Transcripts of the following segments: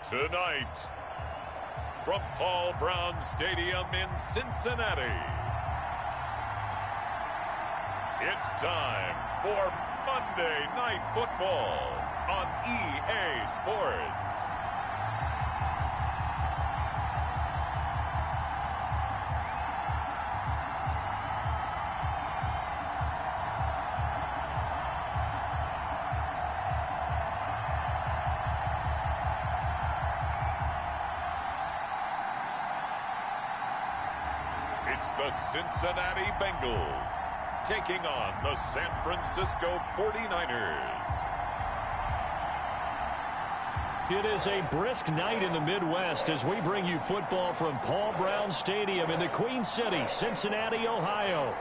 Tonight, from Paul Brown Stadium in Cincinnati, it's time for Monday Night Football on EA Sports. It's the Cincinnati Bengals taking on the San Francisco 49ers. It is a brisk night in the Midwest as we bring you football from Paul Brown Stadium in the Queen City, Cincinnati, Ohio.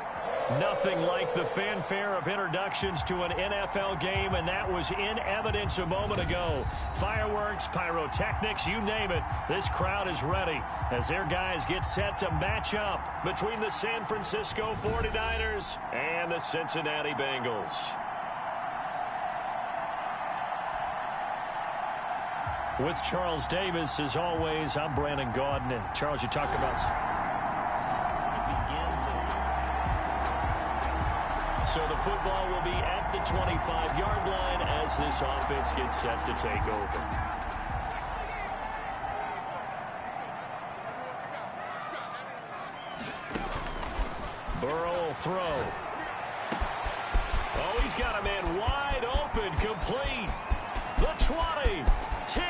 Nothing like the fanfare of introductions to an NFL game, and that was in evidence a moment ago. Fireworks, pyrotechnics, you name it. This crowd is ready as their guys get set to match up between the San Francisco 49ers and the Cincinnati Bengals. With Charles Davis, as always, I'm Brandon Gaudin. Charles, you talked about... So the football will be at the 25-yard line as this offense gets set to take over. Burrow will throw. Oh, he's got a man wide open, complete. The 20, 10,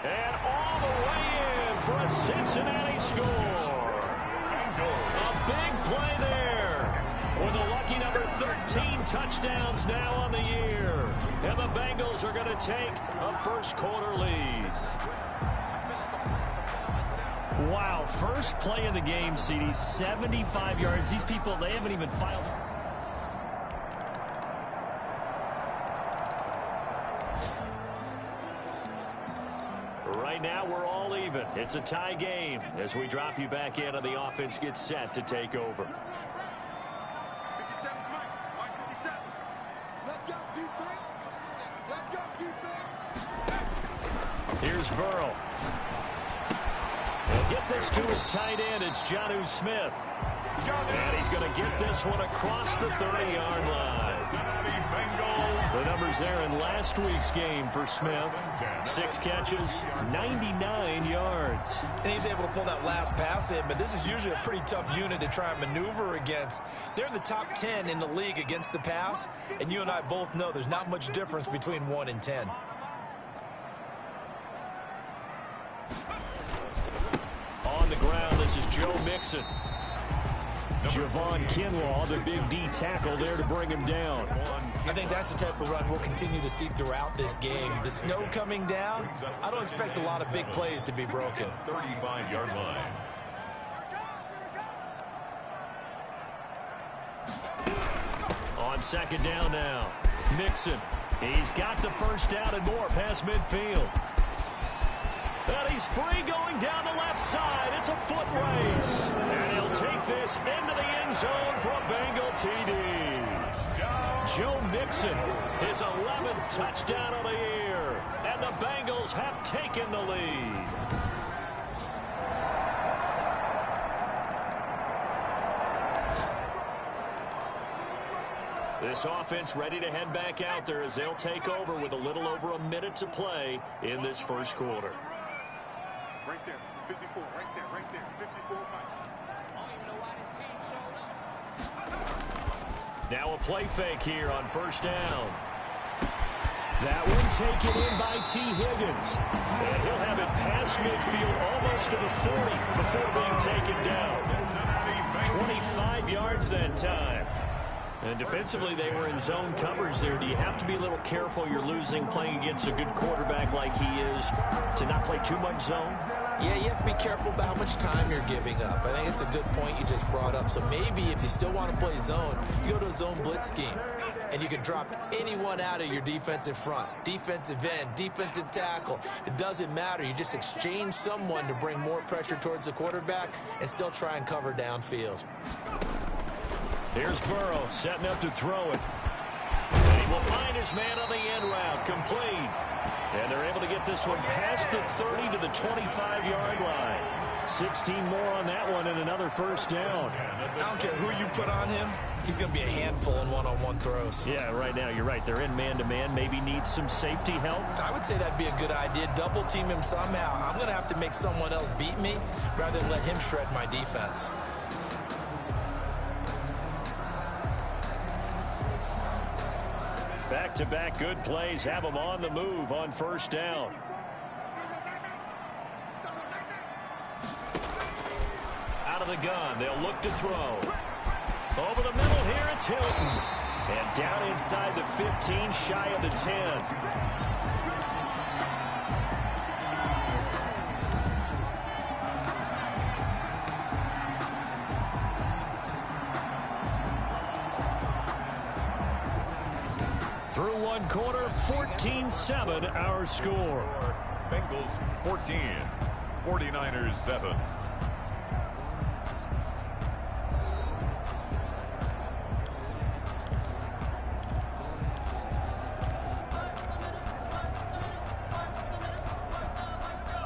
and all the way in for a Cincinnati score. A big play there. With a lucky number 13 touchdowns now on the year. And the Bengals are going to take a first quarter lead. Wow, first play in the game, CD, 75 yards. These people, they haven't even filed. Right now, we're all even. It's a tie game as we drop you back in and the offense gets set to take over. Here's Burrow. He'll get this to his tight end. It's Jonnu Smith. And he's going to get this one across the 30-yard line. The numbers there in last week's game for Smith. 6 catches, 99 yards. And he's able to pull that last pass in, but this is usually a pretty tough unit to try and maneuver against. They're in the top 10 in the league against the pass, and you and I both know there's not much difference between 1 and 10. On the ground, this is Joe Mixon. Javon Kinlaw, the big D tackle there to bring him down. I think that's the type of run we'll continue to see throughout this game. The snow coming down, I don't expect a lot of big plays to be broken. 35-yard line. On second down now, Mixon. He's got the first down and more past midfield. And he's free going down the left side. It's a foot race. And he'll take this into the end zone for a Bengal TD. Joe Mixon, his 11th touchdown of the year. And the Bengals have taken the lead. This offense ready to head back out there as they'll take over with a little over a minute to play in this first quarter. Right there, 54, right there, 54, Mike. I don't even know why this team showed up. Now a play fake here on first down. That one taken in by T. Higgins. And he'll have it past midfield almost to the 40 before being taken down. 25 yards that time. And defensively, they were in zone coverage there. Do you have to be a little careful? You're losing playing against a good quarterback like he is to not play too much zone? Yeah, you have to be careful about how much time you're giving up. I think it's a good point you just brought up. So maybe if you still want to play zone, you go to a zone blitz scheme. And you can drop anyone out of your defensive front. Defensive end, defensive tackle. It doesn't matter. You just exchange someone to bring more pressure towards the quarterback and still try and cover downfield. Here's Burrow setting up to throw it. And he will find his man on the end route. Complete. And they're able to get this one past the 30 to the 25-yard line. 16 more on that one and another first down. I don't care who you put on him. He's going to be a handful in one-on-one throws. Yeah, right now, you're right. They're in man-to-man. Maybe need some safety help. I would say that'd be a good idea. Double team him somehow. I'm going to have to make someone else beat me rather than let him shred my defense. Back-to-back good plays have them on the move on first down. Out of the gun, they'll look to throw. Over the middle here, it's Hilton. And down inside the 15, shy of the 10. Through one quarter, 14-7 our score. Bengals 14, 49ers 7.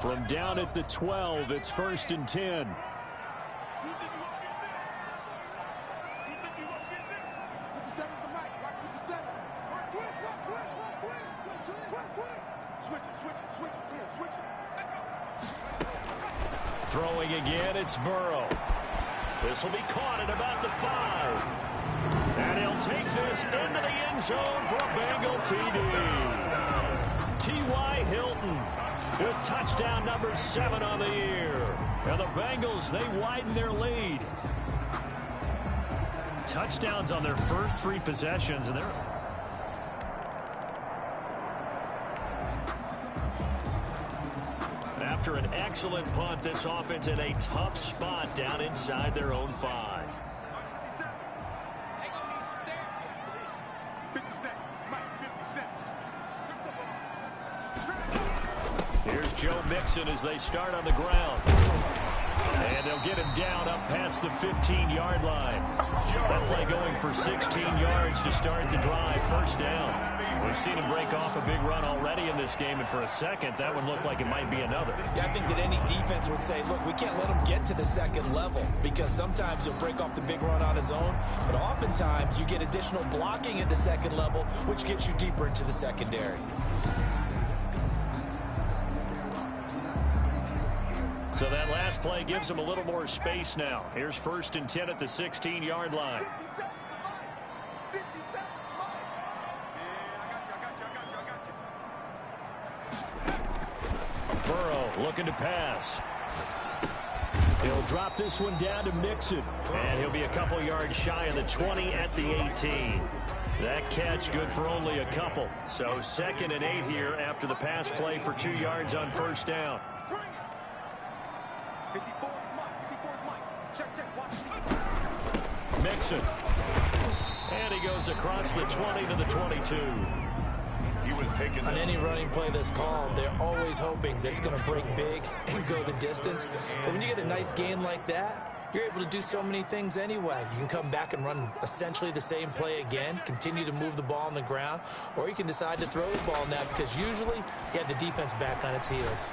From down at the 12, it's 1st and 10. Throwing again, it's Burrow. This will be caught at about the 5. And he'll take this into the end zone for a Bengal TD. T.Y. Hilton with touchdown number 7 on the year. And the Bengals, they widen their lead. Touchdowns on their first 3 possessions, and they're... After an excellent punt, this offense in a tough spot down inside their own 5. Here's Joe Mixon as they start on the ground. And they'll get him down up past the 15-yard line. That play going for 16 yards to start the drive, first down. We've seen him break off a big run already in this game, and for a second, that one looked like it might be another. Yeah, I think that any defense would say, look, we can't let him get to the second level, because sometimes he'll break off the big run on his own, but oftentimes you get additional blocking at the second level, which gets you deeper into the secondary. So that last play gives them a little more space now. Here's 1st and 10 at the 16-yard line. Burrow looking to pass. He'll drop this one down to Mixon. And he'll be a couple yards shy of the 20 at the 18. That catch good for only a couple. So 2nd and 8 here after the pass play for 2 yards on first down. Mixon. And he goes across the 20 to the 22. He was taken on any running play that's called, they're always hoping that it's going to break big and go the distance. But when you get a nice game like that, you're able to do so many things anyway. You can come back and run essentially the same play again, continue to move the ball on the ground, or you can decide to throw the ball now because usually you have the defense back on its heels.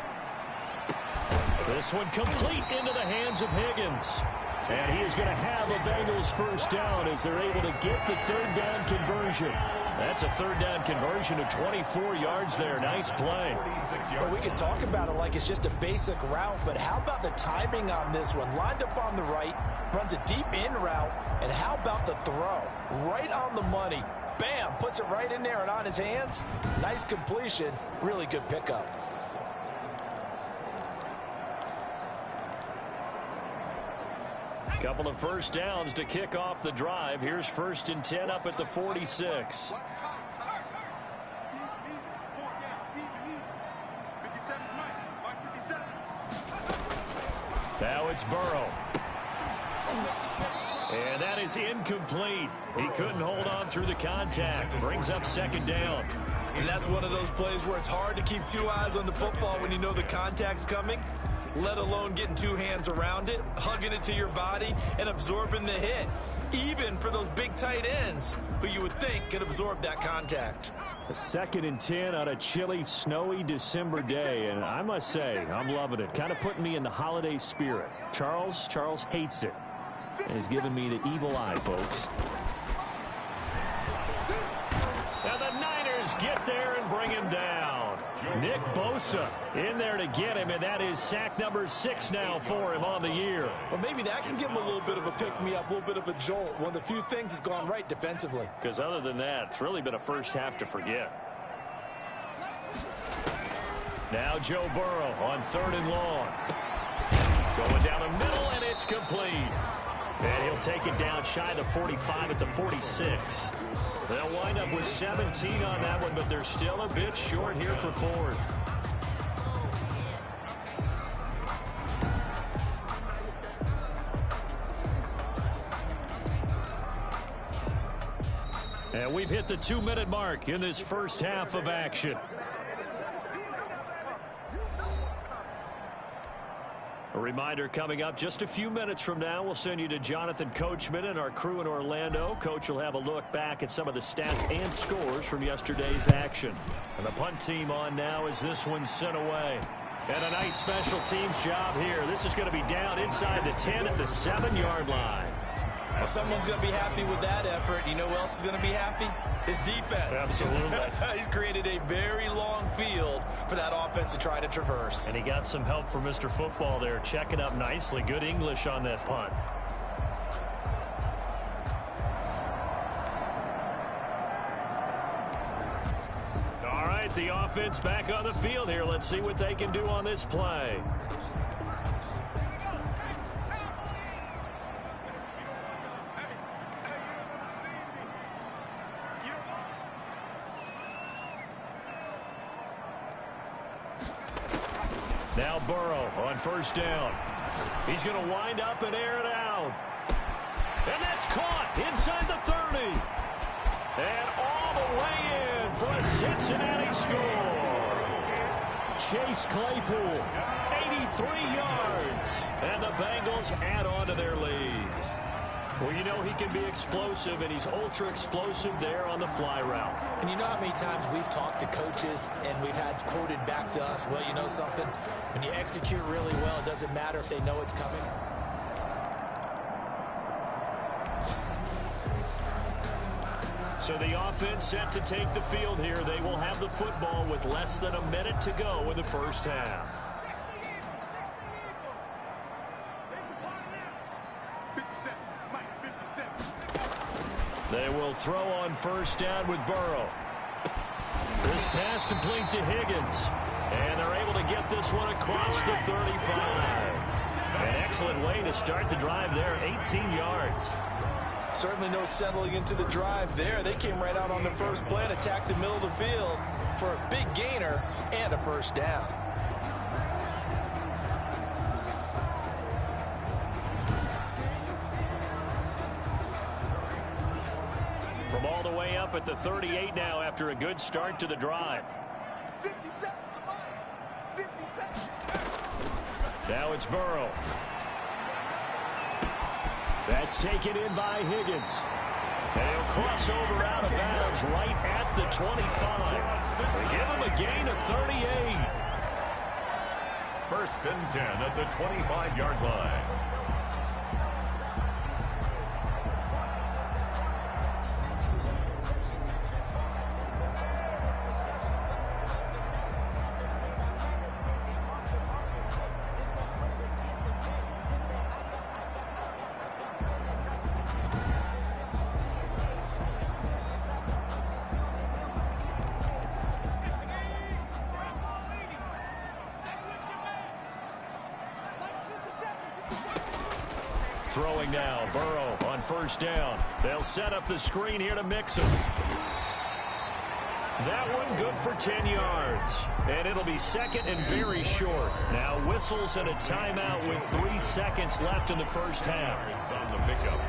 This one complete into the hands of Higgins. And he is going to have a Bengals first down as they're able to get the 3rd down conversion. That's a 3rd down conversion of 24 yards there. Nice play. Well, we can talk about it like it's just a basic route, but how about the timing on this one? Lined up on the right, runs a deep in route, and how about the throw? Right on the money. Bam, puts it right in there and on his hands. Nice completion. Really good pickup. Couple of first downs to kick off the drive. Here's 1st and 10 up at the 46. Now it's Burrow. And that is incomplete. He couldn't hold on through the contact. Brings up 2nd down. And that's one of those plays where it's hard to keep 2 eyes on the football when you know the contact's coming, let alone getting 2 hands around it, hugging it to your body, and absorbing the hit. even for those big tight ends who you would think could absorb that contact. A 2nd and 10 on a chilly, snowy December day, and I must say, I'm loving it. Kind of putting me in the holiday spirit. Charles hates it, and he's giving me the evil eye, folks. And the Niners get there and bring him down. Nick Bosa in there to get him, and that is sack number 6 now for him on the year. Well, maybe that can give him a little bit of a pick-me-up, a little bit of a jolt. One of the few things that's gone right defensively. Because other than that, it's really been a first half to forget. Now Joe Burrow on 3rd and long. Going down the middle, and it's complete. And he'll take it down shy of the 45 at the 46. They'll wind up with 17 on that one, but they're still a bit short here for 4th. And we've hit the 2-minute mark in this first half of action. A reminder coming up just a few minutes from now, we'll send you to Jonathan Coachman and our crew in Orlando. Coach will have a look back at some of the stats and scores from yesterday's action. And the punt team on now as this one's sent away. And a nice special teams job here. This is going to be down inside the 10 at the 7-yard line. Well, someone's going to be happy with that effort. You know who else is going to be happy? His defense. Absolutely. He's created a very long field for that offense to try to traverse. And he got some help from Mr. Football there, checking up nicely. Good English on that punt. All right, the offense back on the field here. Let's see what they can do on this play. Now Burrow on 1st down. He's going to wind up and air it out. And that's caught inside the 30. And all the way in for a Cincinnati score. Chase Claypool, 83 yards. And the Bengals add on to their lead. Well, you know he can be explosive, and he's ultra-explosive there on the fly route. And you know how many times we've talked to coaches and we've had quoted back to us, well, you know something? When you execute really well, it doesn't matter if they know it's coming. So the offense set to take the field here. They will have the football with less than a minute to go in the first half. They will throw on 1st down with Burrow. This pass complete to Higgins. And they're able to get this one across the 35. An excellent way to start the drive there, 18 yards. Certainly no settling into the drive there. They came right out on the first play and attacked the middle of the field for a big gainer and a 1st down. From all the way up at the 38 now after a good start to the drive. 50 seconds, come on. 50 seconds. Now it's Burrow. That's taken in by Higgins. And he'll cross over out of bounds right at the 25. They give him a gain of 38. 1st and 10 at the 25-yard line. Throwing now, Burrow on 1st down. They'll set up the screen here to mix him. That one good for 10 yards. And it'll be 2nd and very short. Now whistles and a timeout with 3 seconds left in the first half. It's on the pickup.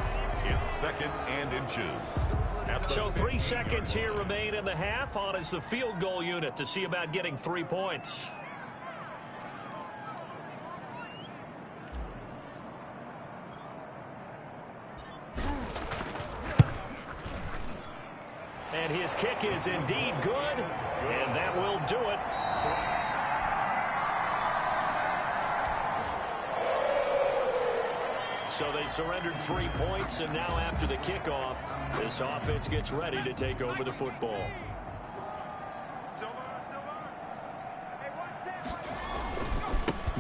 It's 2nd and inches. So 3 seconds here remain in the half. On is the field goal unit to see about getting 3 points. And his kick is indeed good, and that will do it. So they surrendered 3 points, and now after the kickoff, this offense gets ready to take over the football.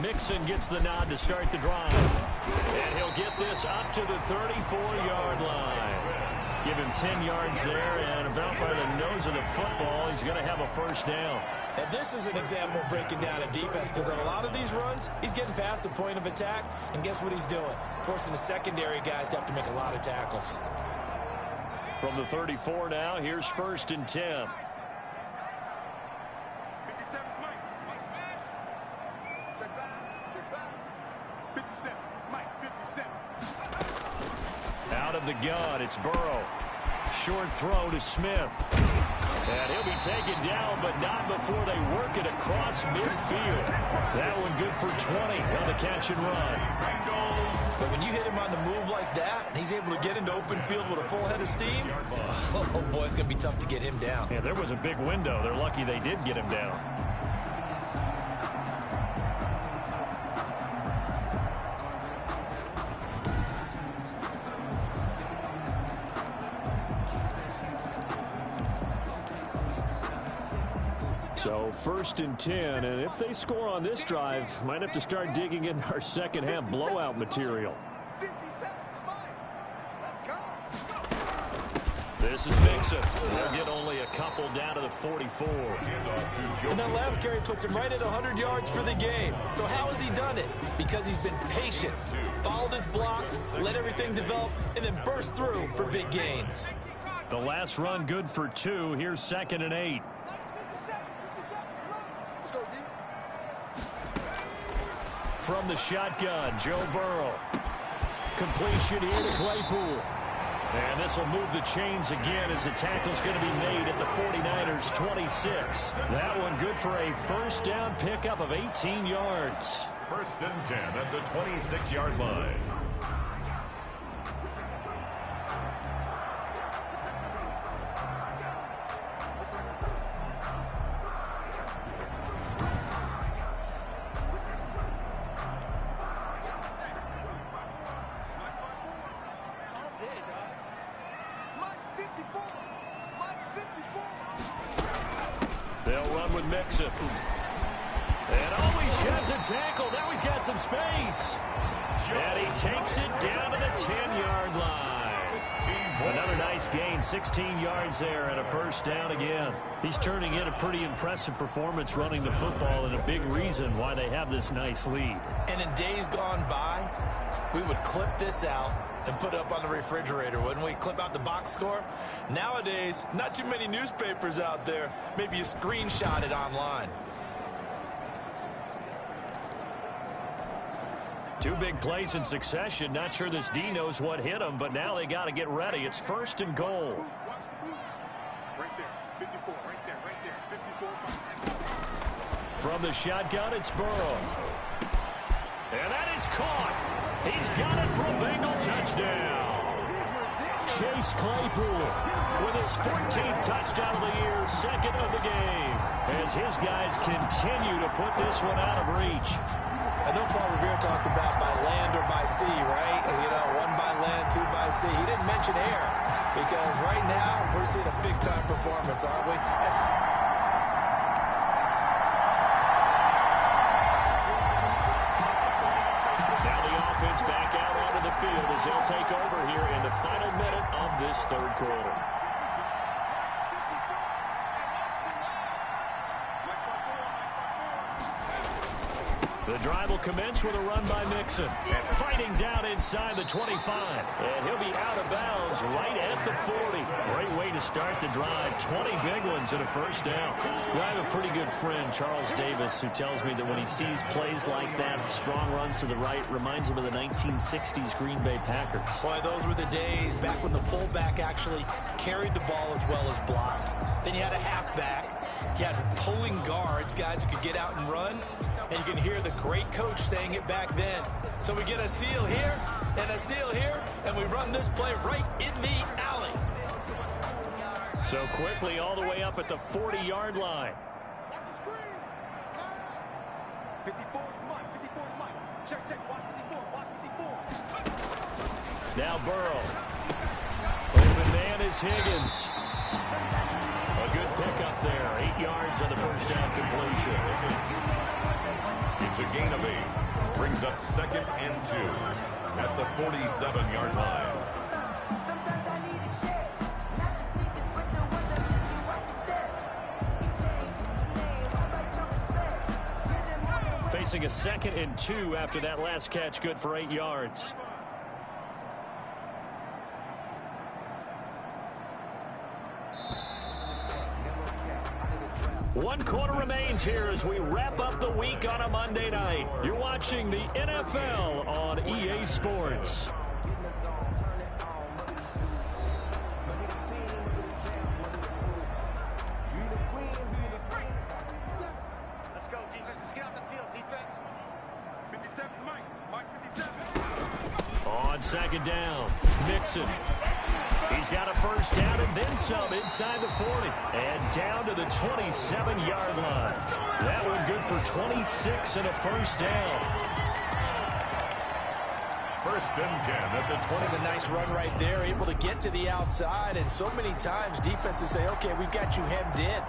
Mixon gets the nod to start the drive. And he'll get this up to the 34-yard line. Give him 10 yards there, and about by the nose of the football, he's going to have a first down. And this is an example of breaking down a defense, because on a lot of these runs, he's getting past the point of attack, and guess what he's doing? Forcing the secondary guys to have to make a lot of tackles. From the 34 now, here's 1st and 10. Out of the gun, it's Burrow. Short throw to Smith. And he'll be taken down, but not before they work it across midfield. That one good for 20 on the catch and run. But when you hit him on the move like that, and he's able to get into open field with a full head of steam, oh boy, it's going to be tough to get him down. Yeah, there was a big window. They're lucky they did get him down. So 1st and 10, and if they score on this drive, might have to start digging in our second half blowout material. This is Mixon. They'll get only a couple down to the 44. And that last carry puts him right at 100 yards for the game. So how has he done it? Because he's been patient, followed his blocks, let everything develop, and then burst through for big gains. The last run good for 2. Here's 2nd and 8. From the shotgun, Joe Burrow. Completion here to Claypool. And this will move the chains again as the tackle's going to be made at the 49ers 26. That one good for a first down pickup of 18 yards. 1st and 10 at the 26-yard line. They'll run with Mixon. And oh, he sheds a tackle. Now he's got some space. And he takes it down to the 10-yard line. Another nice gain, 16 yards there, and a first down again. He's turning in a pretty impressive performance running the football, and a big reason why they have this nice lead. And in days gone by, we would clip this out and put it up on the refrigerator, wouldn't we? Clip out the box score. Nowadays, not too many newspapers out there. Maybe you screenshot it online. Two big plays in succession. Not sure this D knows what hit him, but now they got to get ready. It's 1st and goal. Right there, 54, right there, 54. From the shotgun, it's Burrow. And that is caught. He's got it for a Bengal touchdown. Chase Claypool with his 14th touchdown of the year, 2nd of the game, as his guys continue to put this one out of reach. I know Paul Revere talked about by land or by sea, right? You know, 1 by land, 2 by sea. He didn't mention air, because right now we're seeing a big-time performance, aren't we? Now the offense back out onto the field as they'll take over here in the final minute of this 3rd quarter. The drive will commence with a run by Mixon. And fighting down inside the 25. And he'll be out of bounds right at the 40. Great way to start the drive. 20 big ones and a first down. I have a pretty good friend, Charles Davis, who tells me that when he sees plays like that, strong runs to the right, reminds him of the 1960s Green Bay Packers. Boy, those were the days back when the fullback actually carried the ball as well as blocked. Then you had a halfback. You had pulling guards, guys who could get out and run. And you can hear the great coach saying it back then. So we get a seal here and a seal here, and we run this play right in the alley. So quickly all the way up at the 40-yard line. Watch the screen. Pass. 54 is Mike. 54 is Mike. Check. Watch 54. Watch 54. Now Burrow. Open man is Higgins. A good pickup there. 8 yards on the first down completion. It's a gain of 8. Brings up 2nd and 2 at the 47-yard line. Facing a 2nd and 2 after that last catch, good for 8 yards. One quarter remains here as we wrap up the week on a Monday night. You're watching the NFL on EA Sports. Let's go, defense. Let's get out the field, defense. 57 is Mike. Mike 57. On 2nd down, Mixon. He's got a first down and then some inside the 40. And down to the 27-yard line. That one good for 26 and a first down. 1st and 10 at the 20. That's a nice run right there, able to get to the outside. And so many times defenses say, okay, we've got you hemmed in.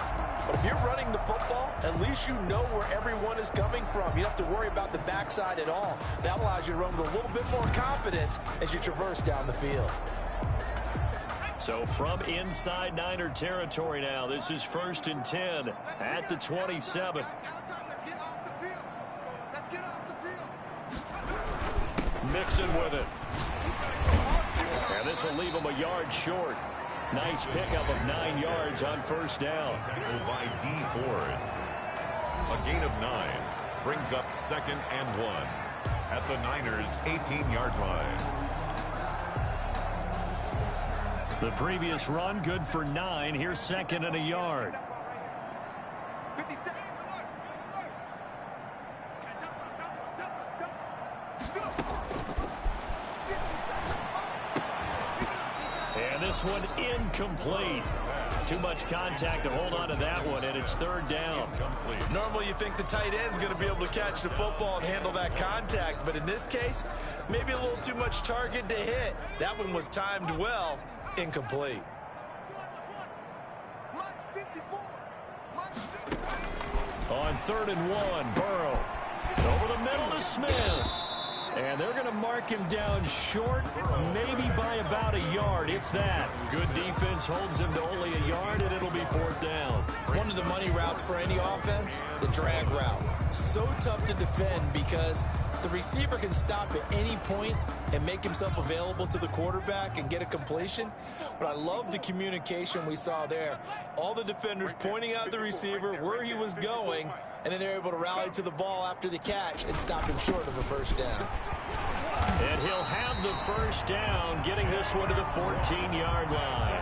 But if you're running the football, at least you know where everyone is coming from. You don't have to worry about the backside at all. That allows you to run with a little bit more confidence as you traverse down the field. So from inside Niner territory now, this is 1st and 10 at the 27. Let's get off the field. Let's get off the field. Mixon with it. And this will leave him a yard short. Nice pickup of 9 yards on first down. Tackled by D. Ford. A gain of 9 brings up 2nd and 1 at the Niners' 18-yard line. The previous run good for 9. Here's 2nd and a yard. 57. And this one incomplete. Too much contact to hold on to that one, and it's 3rd down. Normally you think the tight end's going to be able to catch the football and handle that contact, but in this case, maybe a little too much target to hit. That one was timed well, incomplete. On 3rd and 1, Burrow. Over the middle to Smith. And they're going to mark him down short, maybe by about a yard, if that. Good defense holds him to only a yard, and it'll be 4th down. One of the money routes for any offense, the drag route. So tough to defend because the receiver can stop at any point and make himself available to the quarterback and get a completion. But I love the communication we saw there. All the defenders pointing out the receiver, where he was going, and then they're able to rally to the ball after the catch and stop him short of a first down. And he'll have the first down, getting this one to the 14-yard line.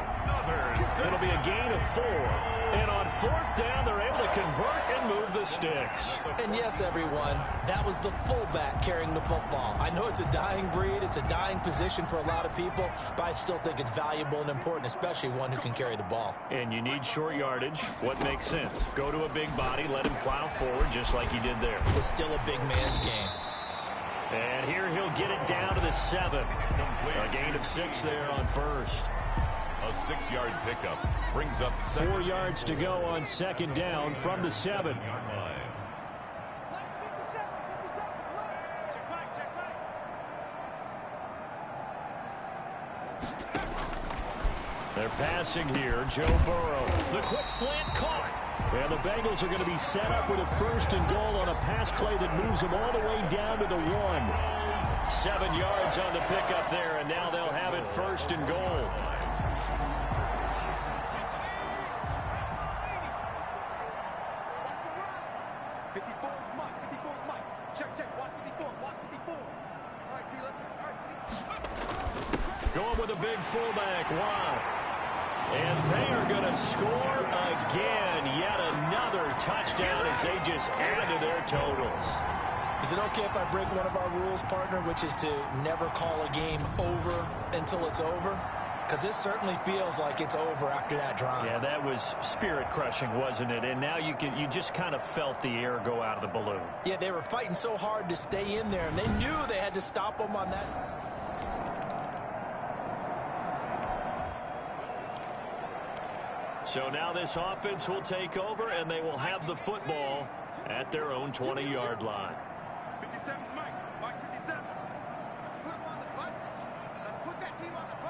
It'll be a gain of 4. And on 4th down, they're able to convert and move the sticks. And yes, everyone, that was the fullback carrying the football. I know it's a dying breed. It's a dying position for a lot of people, but I still think it's valuable and important, especially one who can carry the ball. And you need short yardage. What makes sense? Go to a big body, let him plow forward just like he did there. It's still a big man's game. And here he'll get it down to the 7. A gain of 6 there on first. A 6-yard pickup brings up 4 yards to go on 2nd down from the 7. They're passing here. Joe Burrow. The quick slant caught. And the Bengals are going to be set up with a 1st and goal on a pass play that moves them all the way down to the 1. 7 yards on the pickup there, and now they'll have it 1st and goal. Going with a big fullback. Wow. And they are going to score again. Yet another touchdown as they just add to their totals. Is it okay if I break one of our rules, partner, which is to never call a game over until it's over? because it certainly feels like it's over after that drive. Yeah, that was spirit-crushing, wasn't it? And now you just kind of felt the air go out of the balloon. Yeah, they were fighting so hard to stay in there, and they knew they had to stop them on that. So now this offense will take over, and they will have the football at their own 20-yard line. 57's Mike. Mike 57. Let's put him on the buses. Let's put that team on the bus.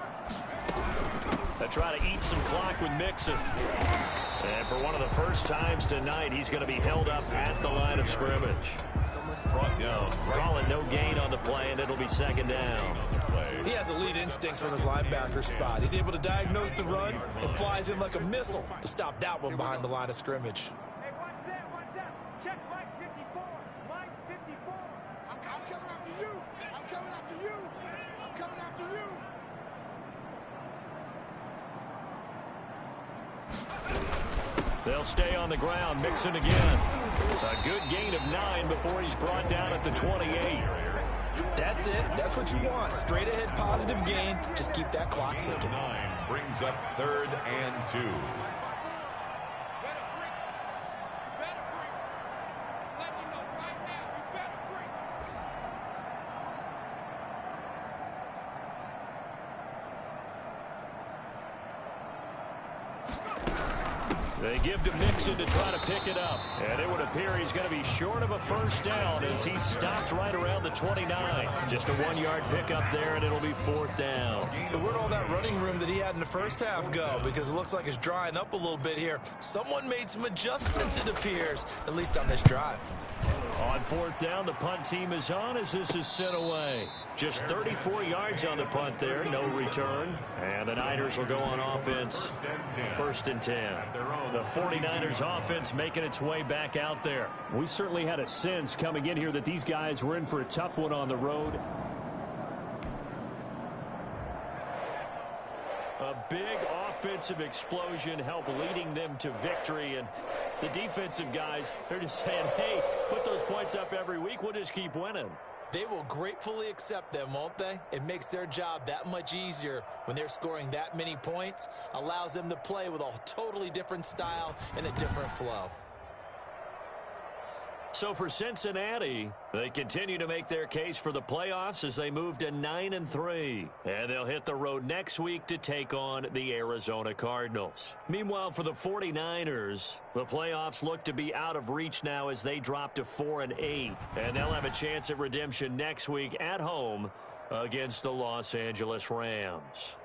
They try to eat some clock with Mixon. And for one of the first times tonight, he's going to be held up at the line of scrimmage. Brought down. Calling no gain on the play, and it'll be second down. He has elite instincts from his linebacker spot. He's able to diagnose the run and flies in like a missile to stop that one behind the line of scrimmage. Hey, what's that? Check Mike 54. Mike 54. I'm coming after you. I'm coming after you. I'm coming after you. They'll stay on the ground. Mixon again. A good gain of 9 before he's brought down at the 28. That's it. That's what you want. Straight ahead positive gain. Just keep that clock ticking. 9 brings up 3rd and 2. They give to Mixon to try to pick it up. And it would appear he's going to be short of a first down as he stopped right around the 29. Just a 1-yard pickup there, and it'll be 4th down. So where'd all that running room that he had in the first half go? Because it looks like it's drying up a little bit here. Someone made some adjustments, it appears, at least on this drive. On 4th down, the punt team is on as this is sent away. Just 34 yards on the punt there, no return. And the Niners will go on offense, 1st and 10. The 49ers offense making its way back out there. We certainly had a sense coming in here that these guys were in for a tough one on the road. A big offensive explosion helped leading them to victory. And the defensive guys, they're just saying, hey, put those points up every week. We'll just keep winning. They will gratefully accept them, won't they? It makes their job that much easier when they're scoring that many points. Allows them to play with a totally different style and a different flow. So for Cincinnati, they continue to make their case for the playoffs as they move to 9-3. And they'll hit the road next week to take on the Arizona Cardinals. Meanwhile, for the 49ers, the playoffs look to be out of reach now as they drop to 4-8. And they'll have a chance at redemption next week at home against the Los Angeles Rams.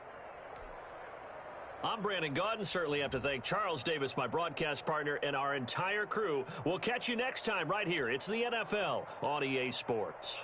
I'm Brandon Gaudin. Certainly have to thank Charles Davis, my broadcast partner, and our entire crew. We'll catch you next time right here. It's the NFL on EA Sports.